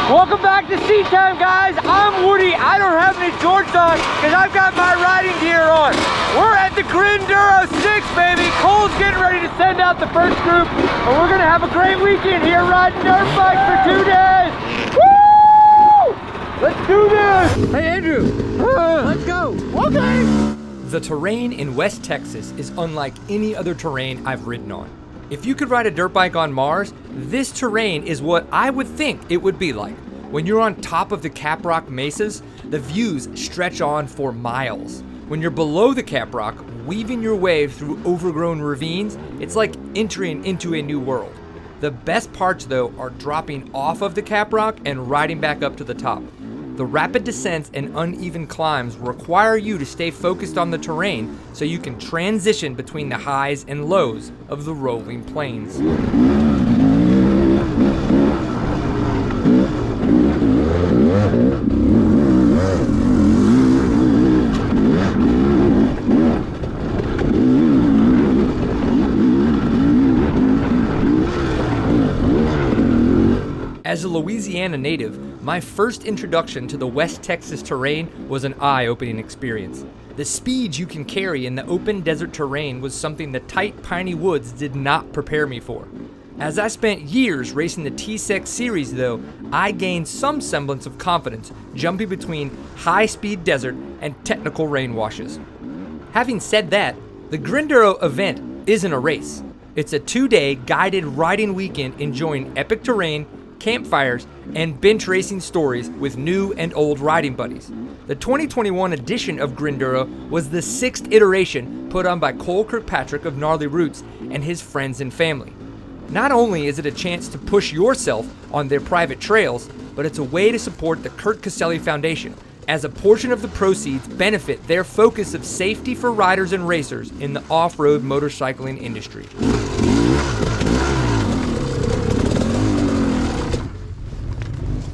Welcome back to Seat Time, guys. I'm Woody. I don't have any shorts on because I've got my riding gear on. We're at the GRINduro 6, baby. Cole's getting ready to send out the first group, and we're gonna have a great weekend here riding dirt bikes for 2 days. Woo! Let's do this. Hey, Andrew. Let's go. Okay. The terrain in West Texas is unlike any other terrain I've ridden on. If you could ride a dirt bike on Mars, this terrain is what I would think it would be like. When you're on top of the caprock mesas, the views stretch on for miles. When you're below the caprock, weaving your way through overgrown ravines, it's like entering into a new world. The best parts, though, are dropping off of the caprock and riding back up to the top. The rapid descents and uneven climbs require you to stay focused on the terrain so you can transition between the highs and lows of the rolling plains. As a Louisiana native, my first introduction to the West Texas terrain was an eye-opening experience. The speed you can carry in the open desert terrain was something the tight, piney woods did not prepare me for. As I spent years racing the T-Sec series, though, I gained some semblance of confidence jumping between high-speed desert and technical rain washes. Having said that, the GRINduro event isn't a race. It's a 2-day guided riding weekend enjoying epic terrain, campfires, and bench racing stories with new and old riding buddies. The 2021 edition of GRINduro was the 6th iteration put on by Cole Kirkpatrick of Gnarly Roots and his friends and family. Not only is it a chance to push yourself on their private trails, but it's a way to support the Kurt Caselli Foundation, as a portion of the proceeds benefit their focus of safety for riders and racers in the off-road motorcycling industry.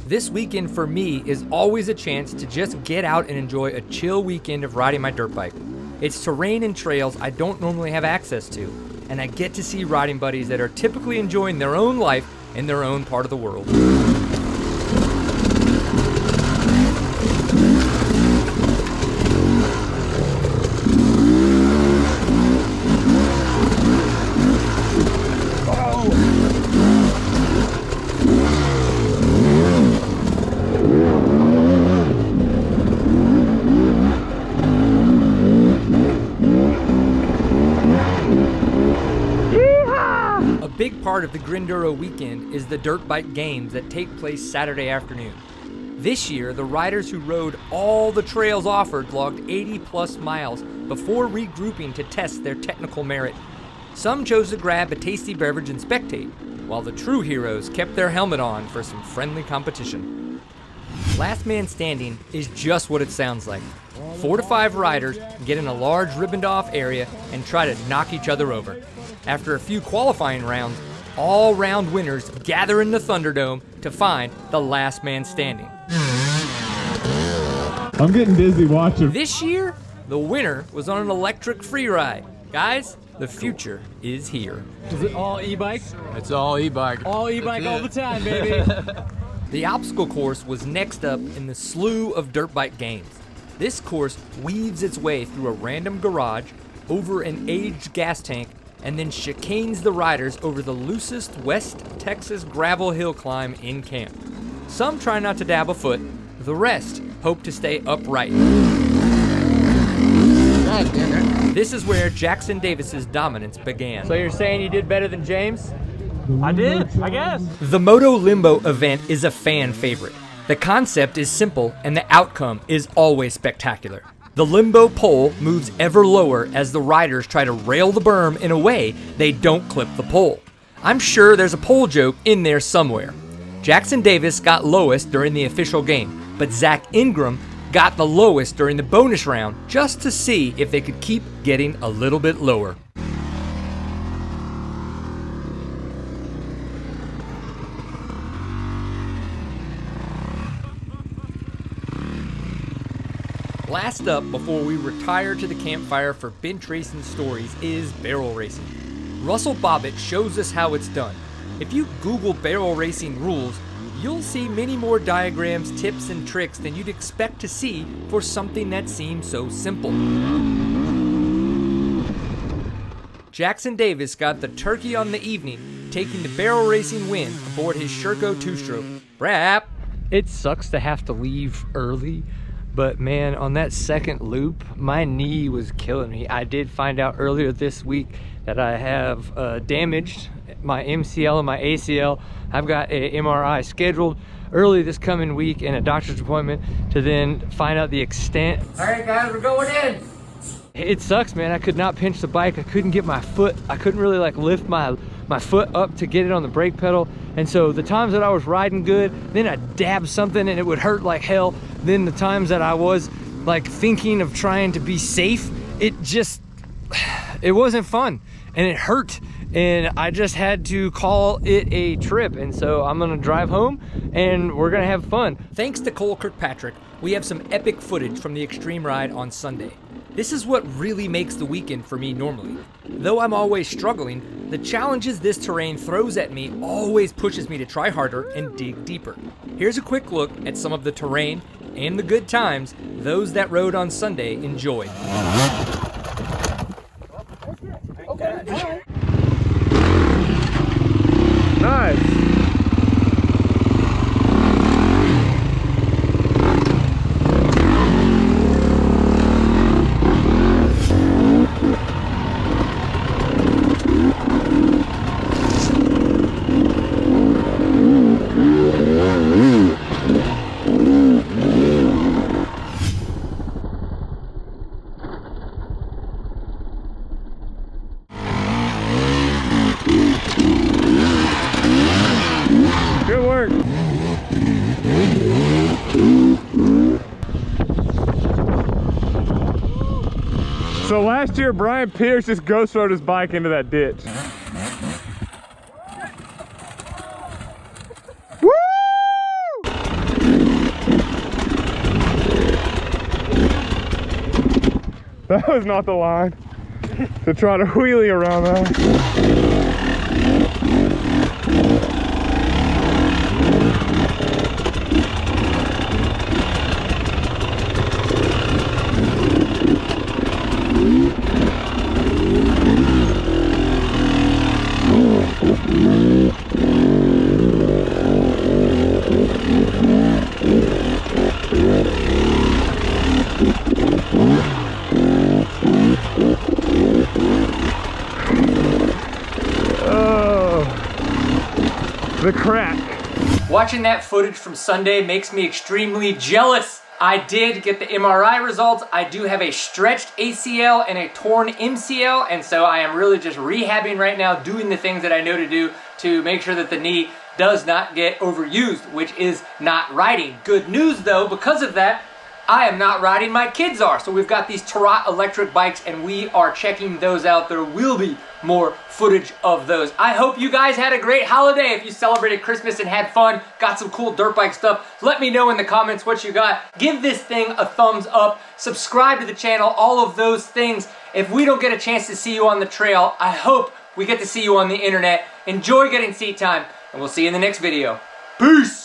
This weekend for me is always a chance to just get out and enjoy a chill weekend of riding my dirt bike. It's terrain and trails I don't normally have access to, and I get to see riding buddies that are typically enjoying their own life in their own part of the world. A big part of the GRINduro weekend is the dirt bike games that take place Saturday afternoon. This year, the riders who rode all the trails offered logged 80+ miles before regrouping to test their technical merit. Some chose to grab a tasty beverage and spectate, while the true heroes kept their helmet on for some friendly competition. Last man standing is just what it sounds like. 4 to 5 riders get in a large ribboned-off area and try to knock each other over. After a few qualifying rounds, all round winners gather in the Thunderdome to find the last man standing. I'm getting dizzy watching. This year, the winner was on an electric free ride. Guys, the future is here. Is it all e-bike? It's all e-bike. All e-bike all the time, baby. The obstacle course was next up in the slew of dirt bike games. This course weaves its way through a random garage, over an aged gas tank, and then chicanes the riders over the loosest West Texas gravel hill climb in camp. Some try not to dab a foot, the rest hope to stay upright. This is where Jackson Davis's dominance began. So you're saying you did better than James? I did, I guess. The Moto Limbo event is a fan favorite. The concept is simple and the outcome is always spectacular. The limbo pole moves ever lower as the riders try to rail the berm in a way they don't clip the pole. I'm sure there's a pole joke in there somewhere. Jackson Davis got lowest during the official game, but Zach Ingram got the lowest during the bonus round just to see if they could keep getting a little bit lower. Last up before we retire to the campfire for bench racing stories is barrel racing. Russell Bobbitt shows us how it's done. If you Google barrel racing rules, you'll see many more diagrams, tips, and tricks than you'd expect to see for something that seems so simple. Jackson Davis got the turkey on the evening, taking the barrel racing win aboard his Sherco 2-stroke. Brap! It sucks to have to leave early, but man, on that second loop, my knee was killing me. I did find out earlier this week that I have damaged my MCL and my ACL. I've got a MRI scheduled early this coming week and a doctor's appointment to then find out the extent. All right, guys, we're going in. It sucks, man. I could not pinch the bike. I couldn't get my foot. I couldn't really like lift my foot up to get it on the brake pedal. And so the times that I was riding good, then I dabbed something and it would hurt like hell. Then the times that I was like thinking of trying to be safe, it wasn't fun and it hurt. And I just had to call it a trip. And so I'm gonna drive home and we're gonna have fun. Thanks to Cole Kirkpatrick, we have some epic footage from the extreme ride on Sunday. This is what really makes the weekend for me normally. Though I'm always struggling, the challenges this terrain throws at me always pushes me to try harder and dig deeper. Here's a quick look at some of the terrain and the good times those that rode on Sunday enjoyed. Okay. Nice. Good work. So last year, Brian Pierce just ghost rode his bike into that ditch. Woo! That was not the line to try to wheelie around that. The crack. Watching that footage from Sunday makes me extremely jealous. I did get the MRI results. I do have a stretched ACL and a torn MCL, and so I am really just rehabbing right now, doing the things that I know to do to make sure that the knee does not get overused, which is not riding. Good news though, because of that, I am not riding, my kids are. So we've got these Tarot electric bikes and we are checking those out. There will be more footage of those. I hope you guys had a great holiday. If you celebrated Christmas and had fun, got some cool dirt bike stuff, let me know in the comments what you got. Give this thing a thumbs up, subscribe to the channel, all of those things. If we don't get a chance to see you on the trail, I hope we get to see you on the internet. Enjoy getting seat time, and we'll see you in the next video. Peace!